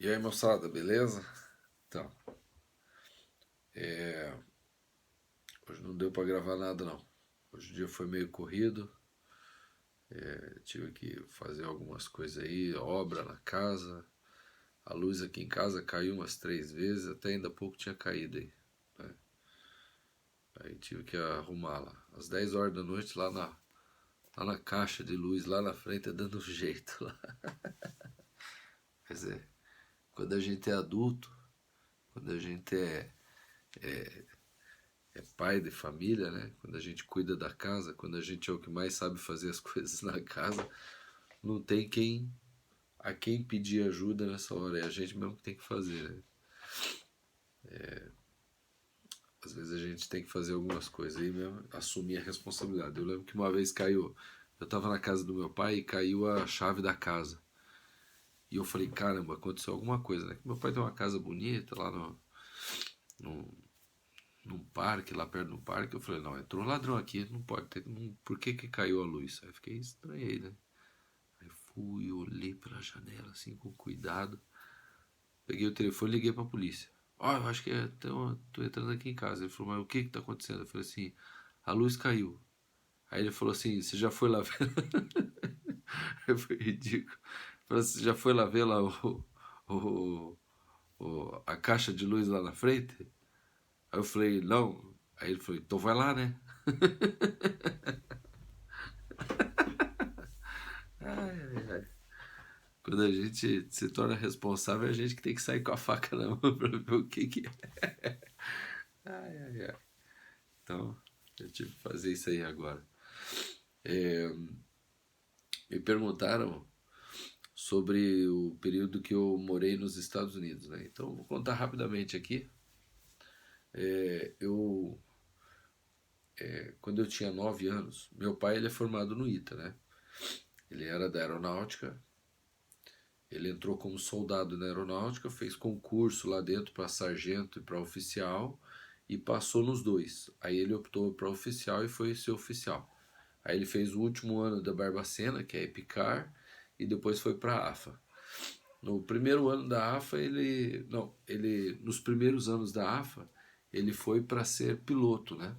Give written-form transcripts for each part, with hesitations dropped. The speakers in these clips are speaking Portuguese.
E aí, moçada, beleza? Então, hoje não deu pra gravar nada não. Hoje o dia foi meio corrido, tive que fazer algumas coisas aí, obra na casa. A luz aqui em casa caiu umas 3 vezes, até ainda há pouco tinha caído aí, né? Aí tive que arrumar lá. Às 10 horas da noite, lá na caixa de luz, lá na frente, dando um jeito lá. Quer dizer, quando a gente é adulto, quando a gente é pai de família, né? Quando a gente cuida da casa, quando a gente é o que mais sabe fazer as coisas na casa, não tem a quem pedir ajuda nessa hora. É a gente mesmo que tem que fazer, né? Às vezes a gente tem que fazer algumas coisas aí mesmo, assumir a responsabilidade. Eu lembro que uma vez caiu, eu tava na casa do meu pai e caiu a chave da casa. E eu falei, caramba, aconteceu alguma coisa, né? Meu pai tem uma casa bonita lá no, num parque, lá perto do parque. Eu falei, não, entrou um ladrão aqui, não pode ter. Por que que caiu a luz? Aí fiquei estranhei, né? Aí fui, olhei pela janela assim com cuidado. Peguei o telefone e liguei pra polícia. Ó, eu acho que tô entrando aqui em casa. Ele falou, mas o que que tá acontecendo? Eu falei assim, a luz caiu. Aí ele falou assim, você já foi lá ver? Foi ridículo. Ele falou, você já foi lá ver lá o, a caixa de luz lá na frente? Aí eu falei, não. Aí ele falou, então vai lá, né? Ai, ai, ai. Quando a gente se torna responsável, é a gente que tem que sair com a faca na mão pra ver o que que é. Ai, ai, ai. Então, eu tive que fazer isso aí agora. É, me perguntaram sobre o período que eu morei nos Estados Unidos, né? Então, vou contar rapidamente aqui. Eu, quando eu tinha 9 anos, meu pai ele é formado no ITA, né? Ele era da aeronáutica, ele entrou como soldado na aeronáutica, fez concurso lá dentro para sargento e para oficial e passou nos dois. Aí ele optou para oficial e foi ser oficial. Aí ele fez o último ano da Barbacena, que é Epicar, e depois foi para a AFA. No primeiro ano da AFA, nos primeiros anos da AFA, ele foi para ser piloto, né?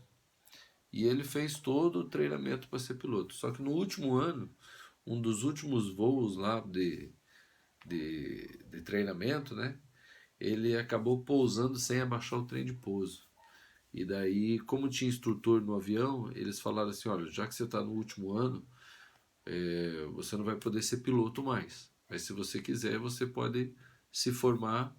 E ele fez todo o treinamento para ser piloto. Só que no último ano, um dos últimos voos lá de treinamento, né? Ele acabou pousando sem abaixar o trem de pouso. E daí, como tinha instrutor no avião, eles falaram assim, olha, já que você está no último ano, você não vai poder ser piloto mais. Mas se você quiser, você pode se formar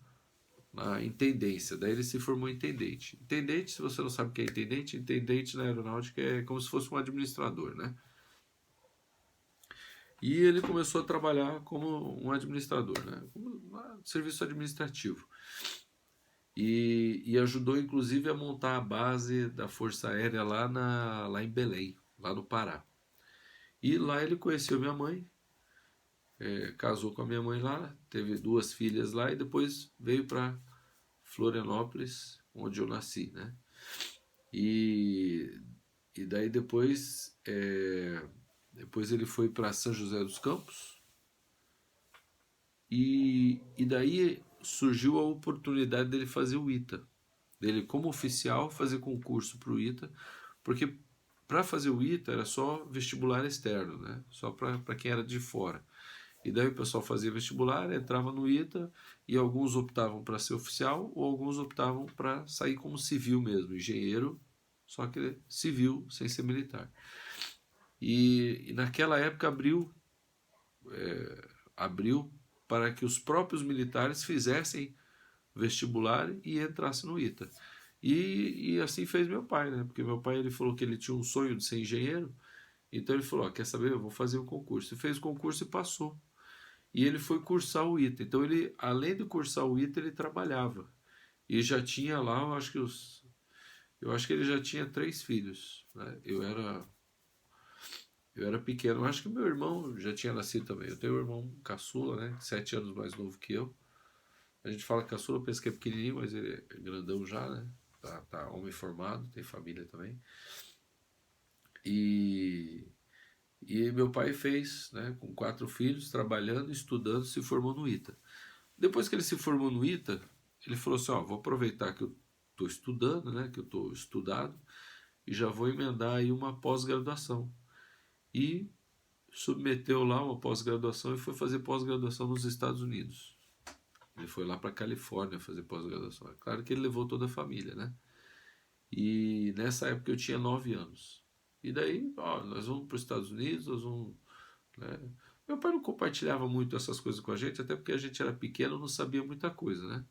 na intendência. Daí ele se formou intendente. Intendente, se você não sabe o que é intendente, intendente na aeronáutica é como se fosse um administrador, né? E ele começou a trabalhar como um administrador, né? Como um serviço administrativo. E ajudou inclusive a montar a base da Força Aérea lá em Belém, lá no Pará. E lá ele conheceu minha mãe, casou com a minha mãe lá, teve 2 filhas lá e depois veio para Florianópolis, onde eu nasci, né? E, e daí depois ele foi para São José dos Campos e daí surgiu a oportunidade dele fazer o ITA, dele como oficial fazer concurso para o ITA, porque para fazer o ITA era só vestibular externo, né? Só para quem era de fora. E daí o pessoal fazia vestibular, entrava no ITA e alguns optavam para ser oficial ou alguns optavam para sair como civil mesmo, engenheiro, só que civil, sem ser militar. E naquela época abriu para que os próprios militares fizessem vestibular e entrassem no ITA. E assim fez meu pai, né? Porque meu pai ele falou que ele tinha um sonho de ser engenheiro, então ele falou: quer saber? Eu vou fazer o concurso. E fez o concurso e passou. E ele foi cursar o ITA. Então ele, além de cursar o ITA, ele trabalhava. E já tinha lá, eu acho que ele já tinha 3 filhos, né? Eu era pequeno. Eu acho que meu irmão já tinha nascido também. Eu tenho um irmão caçula, né? 7 anos mais novo que eu. A gente fala caçula, pensa que é pequenininho, mas ele é grandão já, né? Tá homem formado, tem família também. E, e meu pai fez, né? Com 4 filhos, trabalhando, estudando, se formou no ITA. Depois que ele se formou no ITA, ele falou assim, ó, vou aproveitar que eu estou estudando, né, que eu estou estudado, e já vou emendar aí uma pós-graduação. E submeteu lá uma pós-graduação e foi fazer pós-graduação nos Estados Unidos. Ele foi lá para a Califórnia fazer pós-graduação. É claro que ele levou toda a família, né? E nessa época eu tinha 9 anos. E daí, ó, nós vamos para os Estados Unidos, nós vamos, né? Meu pai não compartilhava muito essas coisas com a gente, até porque a gente era pequeno, não sabia muita coisa, né?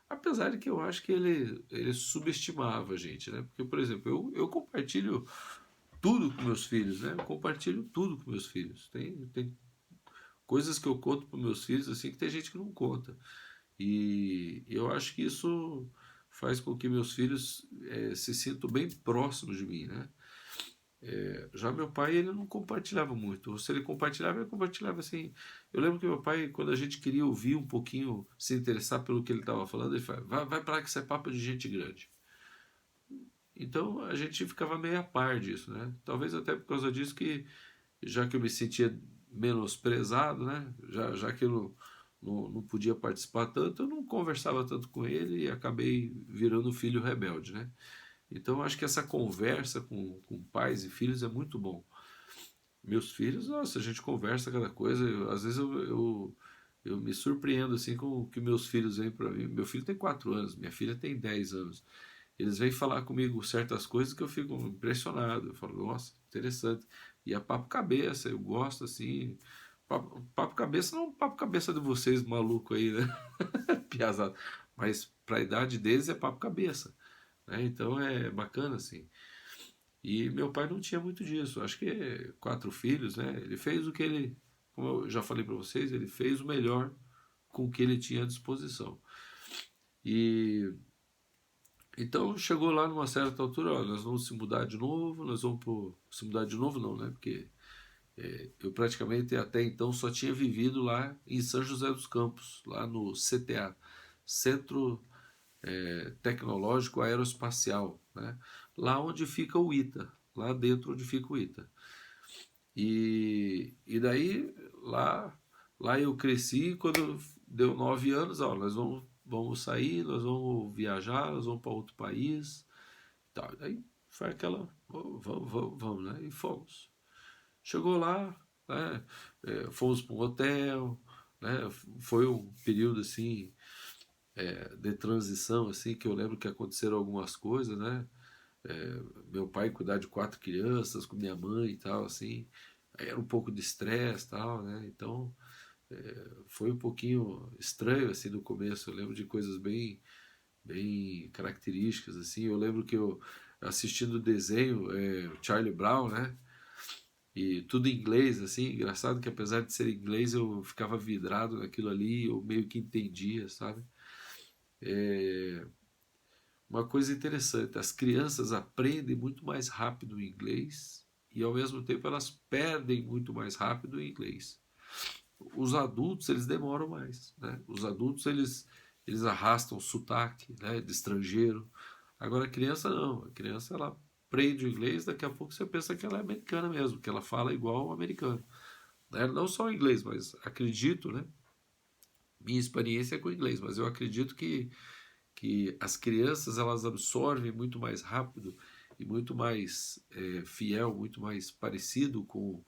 Apesar de que eu acho que ele subestimava a gente, né? Porque, por exemplo, eu compartilho tudo com meus filhos, né? Eu compartilho tudo com meus filhos. Tem coisas que eu conto para meus filhos assim que tem gente que não conta. E eu acho que isso faz com que meus filhos se sintam bem próximos de mim, né? Já meu pai, ele não compartilhava muito. Se ele compartilhava assim. Eu lembro que meu pai, quando a gente queria ouvir um pouquinho, se interessar pelo que ele estava falando, ele falava, vai para lá que isso é papo de gente grande. Então a gente ficava meio a par disso, né? Talvez até por causa disso que, já que eu me sentia menosprezado, né? Já que eu não podia participar tanto, eu não conversava tanto com ele e acabei virando filho rebelde, né? Então acho que essa conversa com pais e filhos é muito bom. Meus filhos, nossa, a gente conversa cada coisa. Às vezes eu me surpreendo assim com o que meus filhos vêm para mim. Meu filho tem 4 anos, minha filha tem 10 anos. Eles vêm falar comigo certas coisas que eu fico impressionado. Eu falo, nossa, interessante. E é papo cabeça, eu gosto assim. Papo cabeça não é um papo cabeça de vocês maluco aí, né? Piazada. Mas para a idade deles é papo cabeça, né? Então é bacana assim. E meu pai não tinha muito disso. Acho que 4 filhos, né? Ele fez o que ele, como eu já falei para vocês, ele fez o melhor com o que ele tinha à disposição. E então chegou lá numa certa altura, ó, nós vamos se mudar de novo, nós vamos se mudar de novo não, né? Porque eu praticamente até então só tinha vivido lá em São José dos Campos, lá no CTA, Centro Tecnológico Aeroespacial, né? Lá onde fica o ITA, lá dentro onde fica o ITA. E daí lá eu cresci, quando deu 9 anos, ó, nós vamos sair, nós vamos viajar, nós vamos para outro país. Tal. Daí foi aquela, vamos, né? E fomos. Chegou lá, né? Fomos para um hotel, né? Foi um período assim de transição, assim, que eu lembro que aconteceram algumas coisas, né? Meu pai cuidar de 4 crianças com minha mãe e tal, assim, aí era um pouco de estresse, tal, né? Então foi um pouquinho estranho assim no começo. Eu lembro de coisas bem características assim. Eu lembro que eu assistindo o desenho Charlie Brown, né? E tudo em inglês, assim, engraçado que apesar de ser inglês eu ficava vidrado naquilo ali, eu meio que entendia, sabe? Uma coisa interessante, as crianças aprendem muito mais rápido o inglês e ao mesmo tempo elas perdem muito mais rápido o inglês. Os adultos, eles demoram mais, né? Os adultos, eles arrastam o sotaque, né, de estrangeiro. Agora a criança não, a criança ela aprende o inglês, daqui a pouco você pensa que ela é americana mesmo, que ela fala igual ao americano, né? Não só o inglês, mas acredito, né? Minha experiência é com o inglês, mas eu acredito que as crianças elas absorvem muito mais rápido e muito mais fiel, muito mais parecido com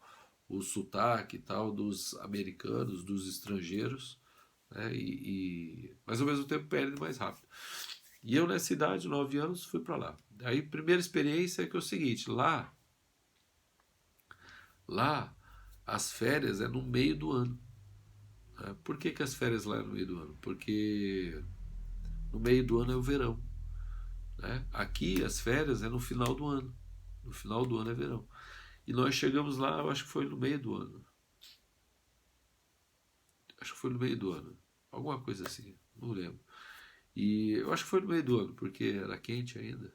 o sotaque e tal dos americanos, dos estrangeiros, né? Mas ao mesmo tempo perde mais rápido. E eu nessa idade, 9 anos, fui para lá. Aí primeira experiência é que é o seguinte, lá as férias é no meio do ano. Né? Por que as férias lá é no meio do ano? Porque no meio do ano é o verão. Né? Aqui as férias é no final do ano. No final do ano é verão. E nós chegamos lá, eu acho que foi no meio do ano. Acho que foi no meio do ano. Alguma coisa assim, não lembro. E eu acho que foi no meio do ano, porque era quente ainda.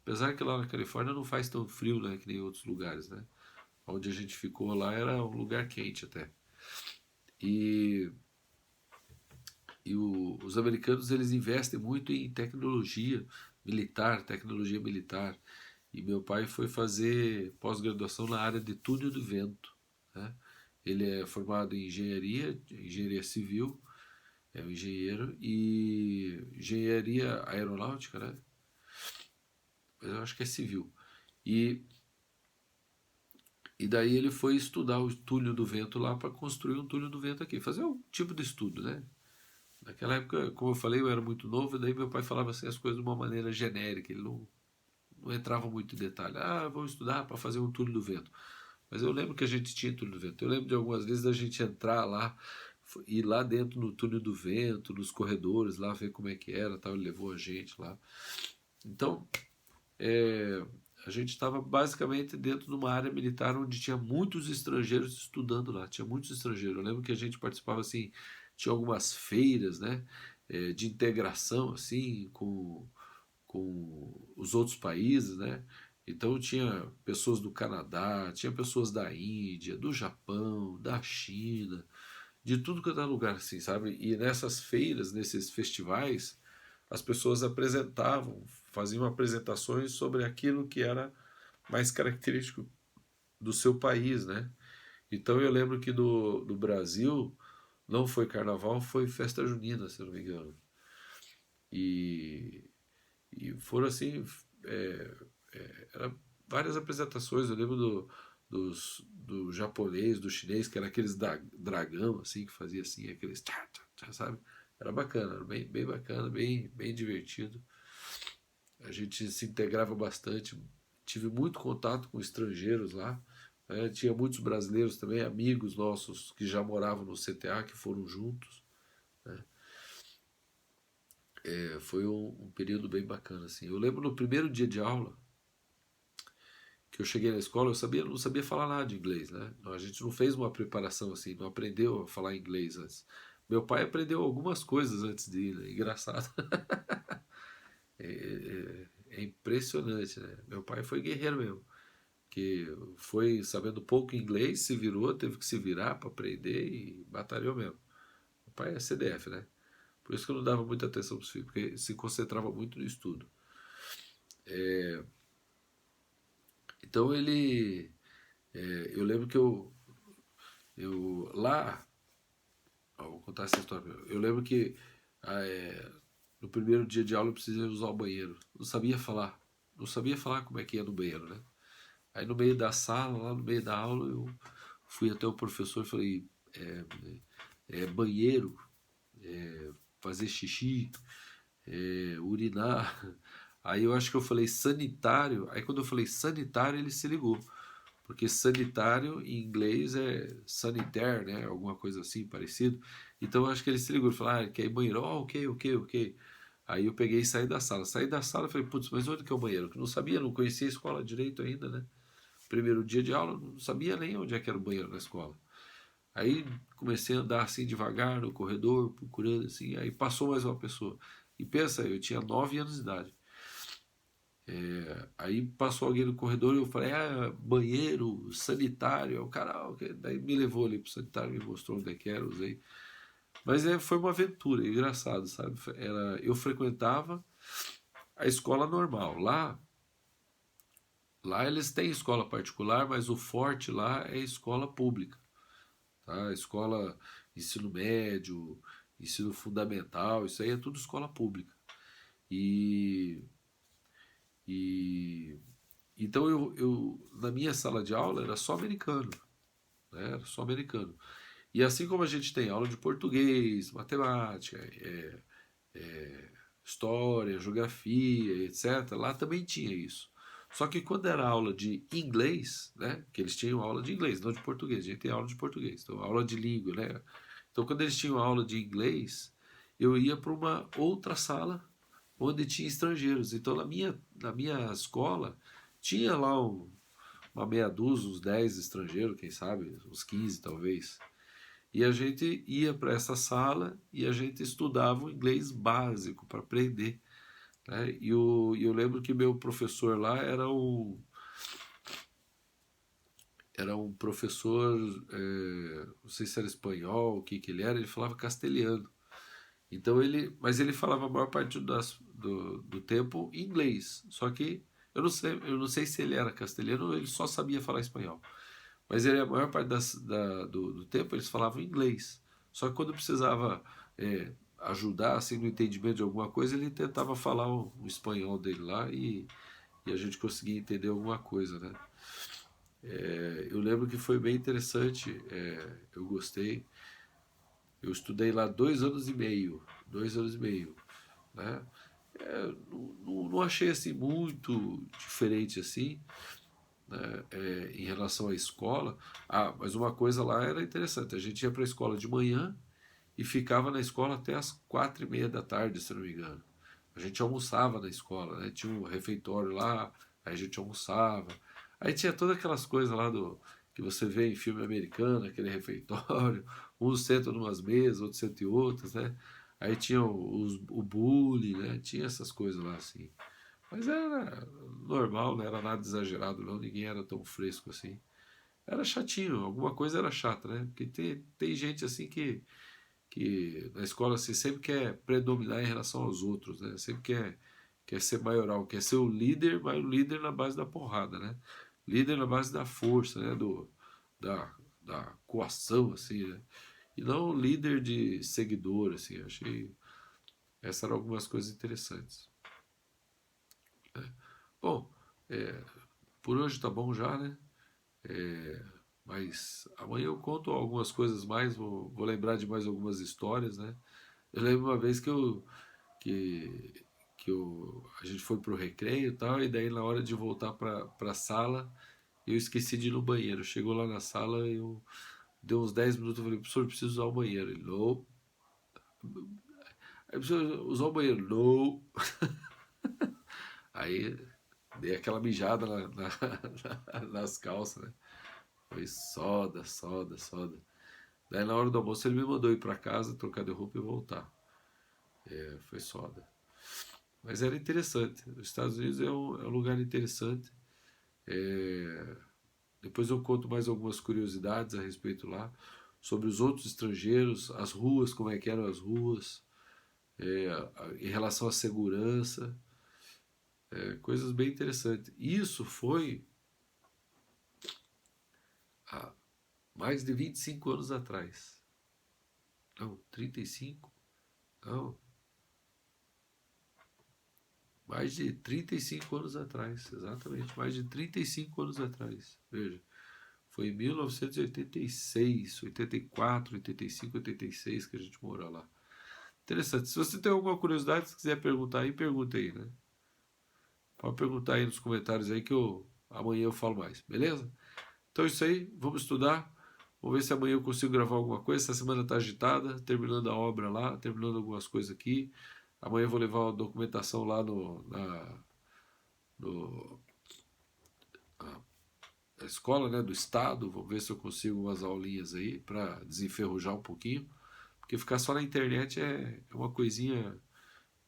Apesar que lá na Califórnia não faz tão frio, né, que nem outros lugares, né? Onde a gente ficou lá era um lugar quente até. E, os americanos eles investem muito em tecnologia militar. E meu pai foi fazer pós-graduação na área de túnel do vento, né? Ele é formado em engenharia civil, é um engenheiro, e engenharia aeronáutica, né? Mas eu acho que é civil. E, e daí ele foi estudar o túnel do vento lá para construir um túnel do vento aqui, fazer um tipo de estudo, né? Naquela época, como eu falei, eu era muito novo, e daí meu pai falava assim as coisas de uma maneira genérica, ele não entrava muito em detalhe. Ah, vamos estudar para fazer um túnel do vento. Mas eu lembro que a gente tinha túnel do vento. Eu lembro de algumas vezes a gente entrar lá, ir lá dentro no túnel do vento, nos corredores, lá ver como é que era, tal. Ele levou a gente lá. Então, é, a gente estava basicamente dentro de uma área militar onde tinha muitos estrangeiros estudando lá. Tinha muitos estrangeiros. Eu lembro que a gente participava assim, tinha algumas feiras, né, de integração assim com os outros países, né? Então tinha pessoas do Canadá, tinha pessoas da Índia, do Japão, da China, de tudo que é lugar assim, sabe? E nessas feiras, nesses festivais, as pessoas apresentavam, faziam apresentações sobre aquilo que era mais característico do seu país, né? Então eu lembro que do Brasil não foi carnaval, foi festa junina, se eu não me engano. E, e foram assim, é, era várias apresentações. Eu lembro do japonês, do chinês, que era aqueles dragão, assim, que fazia assim, aqueles tchá, tchá, tchá, sabe? Era bacana, era bem bacana, bem divertido. A gente se integrava bastante, tive muito contato com estrangeiros lá, né? Tinha muitos brasileiros também, amigos nossos que já moravam no CTA, que foram juntos, né? Foi um período bem bacana, assim. Eu lembro no primeiro dia de aula, que eu cheguei na escola, não sabia falar nada de inglês, né? A gente não fez uma preparação assim, não aprendeu a falar inglês antes. Meu pai aprendeu algumas coisas antes de ir, né? Engraçado. É impressionante, né? Meu pai foi guerreiro mesmo, que foi sabendo pouco inglês, se virou, teve que se virar para aprender e batalhou mesmo. Meu pai é CDF, né? Por isso que eu não dava muita atenção para os filhos, porque se concentrava muito no estudo. Então eu lembro que eu lá, vou contar essa história. Eu lembro que ah, é, no primeiro dia de aula eu precisei usar o banheiro. Não sabia falar. Não sabia falar como é que ia no banheiro, né? Aí no meio da sala, lá no meio da aula, eu fui até o professor e falei, é, banheiro, fazer xixi, urinar. Aí eu acho que eu falei sanitário. Aí quando eu falei sanitário, ele se ligou. Porque sanitário em inglês é sanitaire, né? Alguma coisa assim, parecido. Então eu acho que ele se ligou e falou, ah, quer ir banheiro? Oh, ok. Aí eu peguei e saí da sala. Saí da sala e falei, putz, mas onde que é o banheiro? Que eu não sabia, não conhecia a escola direito ainda, né? Primeiro dia de aula, não sabia nem onde é que era o banheiro na escola. Aí comecei a andar assim devagar no corredor, procurando assim. Aí passou mais uma pessoa. E pensa, eu tinha 9 anos de idade. Aí passou alguém no corredor e eu falei, ah, banheiro, sanitário. O cara, ah, ok. Daí me levou ali pro sanitário, me mostrou onde é que era, usei. Mas foi uma aventura, engraçado, sabe? Eu frequentava a escola normal. Lá eles têm escola particular, mas o forte lá é escola pública, tá? Escola, ensino médio, ensino fundamental, isso aí é tudo escola pública. E, e então na minha sala de aula era só americano, né? Era só americano. E assim como a gente tem aula de português, matemática, história, geografia, etc., lá também tinha isso. Só que quando era aula de inglês, né, que eles tinham aula de inglês, não de português, a gente tem aula de português, então aula de língua, né? Então quando eles tinham aula de inglês, eu ia para uma outra sala onde tinha estrangeiros. Então na minha escola tinha lá uma meia dúzia, uns 10 estrangeiros, quem sabe, uns 15 talvez. E a gente ia para essa sala e a gente estudava o inglês básico para aprender, né? Eu lembro que meu professor lá era um professor, não sei se era espanhol, o que ele era, ele falava castelhano. Então mas ele falava a maior parte do tempo inglês. Só que eu não sei se ele era castelhano ou ele só sabia falar espanhol. Mas a maior parte do tempo eles falavam inglês. Só que quando precisava ajudar assim, no entendimento de alguma coisa, ele tentava falar o espanhol dele lá e a gente conseguia entender alguma coisa, né? Eu lembro que foi bem interessante, eu gostei. Eu estudei lá 2 anos e meio, 2 anos e meio, né? Não achei assim muito diferente assim, né, em relação à escola. Ah, mas uma coisa lá era interessante, a gente ia para a escola de manhã e ficava na escola até as 4h30 da tarde, se não me engano. A gente almoçava na escola, né? Tinha um refeitório lá, aí a gente almoçava. Aí tinha todas aquelas coisas lá do que você vê em filme americano, aquele refeitório, uns sentam em umas mesas, outros sentam em outras, né? Aí tinha o bullying, né? Tinha essas coisas lá assim. Mas era normal, não era nada exagerado, não. Ninguém era tão fresco assim. Era chatinho, alguma coisa era chata, né? Porque tem gente assim que na escola assim, sempre quer predominar em relação aos outros, né? Sempre quer ser maioral, quer ser o líder, mas o líder na base da porrada, né? Líder na base da força, né? Da coação, assim, né? E não líder de seguidor, assim. Achei essas eram algumas coisas interessantes. Bom, é, por hoje tá bom já, né? É, mas amanhã eu conto algumas coisas mais, vou lembrar de mais algumas histórias, né? Eu lembro uma vez que, a gente foi pro recreio e tal, e daí na hora de voltar pra sala, eu esqueci de ir no banheiro. Chegou lá na sala, eu deu uns 10 minutos, eu falei, professor, eu preciso usar o banheiro. Ele, não. Aí, professor, usar o banheiro, não. Aí dei aquela mijada nas calças, né? Foi soda, soda, soda. Daí na hora do almoço ele me mandou ir pra casa, trocar de roupa e voltar. Foi soda. Mas era interessante. Os Estados Unidos é um lugar interessante. É, Depois eu conto mais algumas curiosidades a respeito lá, sobre os outros estrangeiros, as ruas, como é que eram as ruas, em relação à segurança, coisas bem interessantes. Isso foi há mais de 25 anos atrás. Não, 35? Não, mais de 35 anos atrás, exatamente, mais de 35 anos atrás. Veja, foi em 1986, 84, 85, 86 que a gente morou lá. Interessante. Se você tem alguma curiosidade, se quiser perguntar aí, pergunta aí, né? Pode perguntar aí nos comentários aí que amanhã eu falo mais, beleza? Então é isso aí, vamos estudar. Vamos ver se amanhã eu consigo gravar alguma coisa. Essa semana está agitada, terminando a obra lá, terminando algumas coisas aqui. Amanhã eu vou levar a documentação lá no, na escola, né, do estado. Vou ver se eu consigo umas aulinhas aí para desenferrujar um pouquinho. Porque ficar só na internet é uma coisinha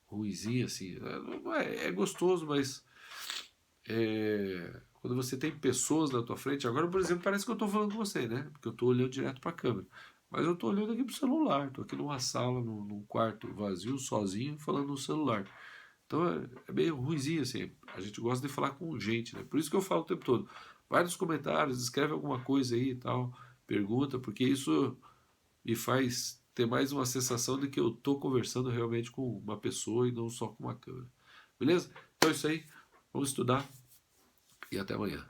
ruizinha, assim. É gostoso, mas quando você tem pessoas na tua frente, agora, por exemplo, parece que eu estou falando com você, né? Porque eu estou olhando direto para a câmera. Mas eu estou olhando aqui pro celular, estou aqui numa sala, num quarto vazio, sozinho, falando no celular. Então é meio ruizinho, assim. A gente gosta de falar com gente, né? Por isso que eu falo o tempo todo. Vai nos comentários, escreve alguma coisa aí e tal, pergunta, porque isso me faz ter mais uma sensação de que eu estou conversando realmente com uma pessoa e não só com uma câmera. Beleza? Então é isso aí. Vamos estudar e até amanhã.